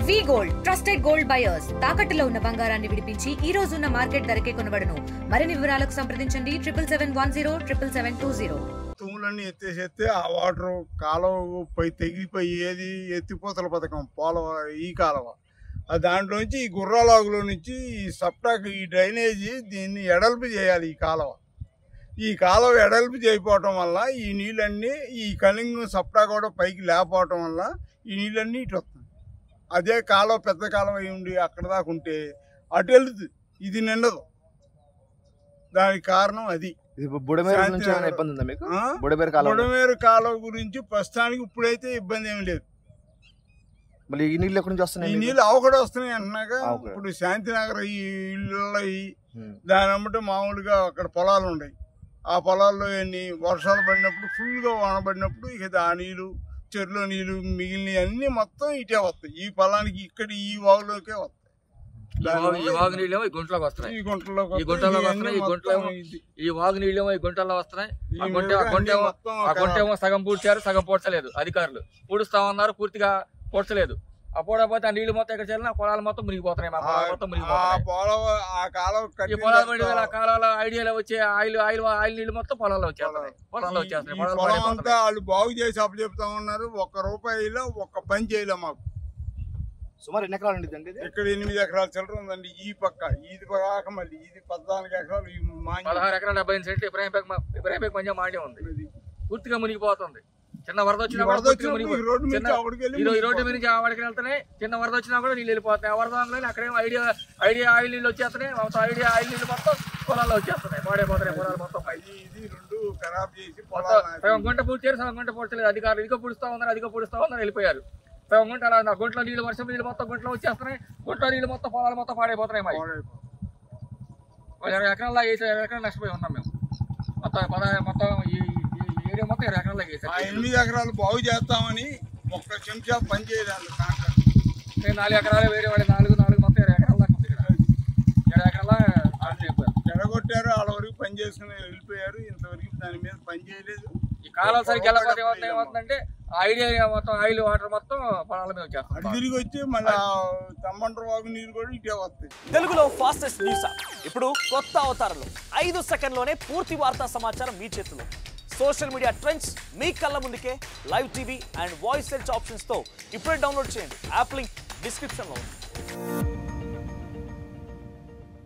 వి gold trusted gold buyers తాకట్టులో ఉన్న బంగారాన్ని విడిపించి ఈ రోజు ఉన్న మార్కెట్ ధరకే కొనబడును. మరిన్ని వివరాలకు సంప్రదించండి 7710772020. తూములన్నీ ఎత్తేసేస్తే ఆ వాటర్ కాలువ పై తెగిపోయి ఏది ఎత్తిపోతల పథకం పోలవ ఈ కాలువ దాంట్లోంచి ఈ గుర్రాలాగులో నుంచి ఈ సప్టాక్ ఈ డ్రైనేజీ దీన్ని ఎడల్పు చేయాలి. ఈ కాలువ ఎడల్పు చేయకపోవటం వల్ల ఈ నీళ్ళన్నీ ఈ కలింగం సప్టా కూడా పైకి లేకపోవటం వల్ల ఈ నీళ్ళన్నీ ఇటు వస్తుంది. అదే కాలువ పెద్ద కాలువ అయి ఉండి అక్కడ దాకా ఉంటే అటు వెళుతుంది, ఇది నిండదు. దానికి కారణం అది. బుడమేరు కాలువ గురించి ప్రస్తుతానికి ఇప్పుడైతే ఇబ్బంది ఏమి లేదు. ఈ నీళ్ళు ఎక్కడి నుంచి వస్తున్నాయి? ఈ నీళ్ళు అవకడే వస్తున్నాయి అంటున్నాగా. ఇప్పుడు శాంతినగర్ ఈ ఇళ్ళు దాని అమ్మటే మామూలుగా అక్కడ పొలాలు ఉన్నాయి. ఆ పొలాల్లో ఎన్ని వర్షాలు పడినప్పుడు ఫుల్గా వాన పడినప్పుడు ఇక ఆ నీళ్ళు చెరువులో నీళ్ళు మిగిలిన అన్ని మొత్తం ఇటే వస్తాయి. ఈ పొలానికి ఇక్కడ ఈ వాగులోకే వస్తాయి. ఈ వాగు నీళ్ళేమో ఈ గుంటలోకి వస్తున్నాయి. ఈ గుంటల్లో ఈ వాగు నీళ్ళేమో ఈ గుంటల్లో వస్తున్నాయి. ఆ గుంట ఏమో సగం పూడ్చారు, సగం పూడ్చలేదు అధికారులు. పూడుస్తా ఉన్నారు, పూర్తిగా పూడ్చలేదు. ఆ పూడపోతే ఆ నీళ్లు మొత్తం ఎక్కడ చేయాలి, పొలాలు మొత్తం మునిగిపోతున్నాయి. మా పొలాలు మొత్తం మునిగిపోతున్నాయి. ఈ పొలాలు కాలంలో ఐడియాలో వచ్చే ఆయిల్ నీళ్లు మొత్తం పొలాల్లో వచ్చేస్తున్నాయి. వాళ్ళు బాగు చేసి అప్పు చెప్తా ఉన్నారు. ₹1 ఒక్క పని చేయలే మాకు. సుమారు ఎన్ని ఎకరాలు ఉంటుందండి? ఇక్కడ 8 ఎకరాల చిల్లర ఉందండి. ఈ పక్క ఇది కాక మళ్ళీ ఇది 14 ఎకరాలు, 16 ఎకరాలు 75 సెంట్లు ఇబ్రాహింపేట మంచిగా మాడే ఉంది. పూర్తిగా మునిగిపోతుంది. చిన్న వరద వచ్చినా కూడా ఈ రోడ్డు నుంచి ఆవిడకి వెళ్తున్నాయి. చిన్న వరద వచ్చినా కూడా నీళ్ళు వెళ్ళిపోతాయి. ఆ వరద అక్కడేమో ఐడియా ఆయిల్ నీళ్ళు వచ్చేస్తున్నాయి. ఐడియా ఆయిల్ నీళ్ళు మొత్తం పొలాల్లో వచ్చేస్తున్నాయి, పాడైపోతున్నాయి పొలాలు మొత్తం. సగం గుంట పూడ్చారు, సగం గుంట పూడ్చలేదు అధికారులు. ఇదిగో పుడుస్తా ఉన్నారు వెళ్ళిపోయారు. సగం గుంట అలా గుంటలో నీళ్ళు, వర్షం నీళ్ళు మొత్తం గుంటలో వచ్చేస్తున్నాయి. గుంటలో నీళ్ళు మొత్తం పొలాలు మొత్తం పాడైపోతున్నాయి. 20 ఎకరాల్లో 20 ఎకరాలు నష్టపోయి ఉన్నాం మేము. మొత్తం ఈ ఏరియా మొత్తం 20 ఎకరాలు 8 ఎకరాలు బాగు చేస్తామని ఒక్క చెంచా పని చేయలేదు. 4 ఎకరాలు వేరే వాళ్ళు 4 మొత్తం 20 ఎకరాల దాకా ఉంది. 20 ఎకరాల ఎడగొట్టారు. వాళ్ళ వరకు పని చేసుకుని వెళ్ళిపోయారు. ఇంతవరకు దాని మీద పని చేయలేదు. ఈ కాలం సరికి వెళ్ళకపోతే ఏమవుతుందంటే ఐడియా మొత్తం ఆయిల్ వాటర్ మొత్తం పొలాల మీద వచ్చేస్తాం. తిరిగి వచ్చి మళ్ళీ తమ్మండ్రు వాగు నీరు కూడా ఇటే వస్తాయి. తెలుగులో ఫాస్టెస్ట్ న్యూస్ ఇప్పుడు కొత్త అవతారంలో 5 సెకండ్లోనే పూర్తి వార్తా సమాచారం మీ చేతిలో. సోషల్ మీడియా ట్రెండ్స్ మీ కళ్ళ ముందుకే live TV and voice search options తో ఇప్పుడే డౌన్లోడ్ చేయండి. యాప్ లింక్ డిస్క్రిప్షన్ లో ఉంది.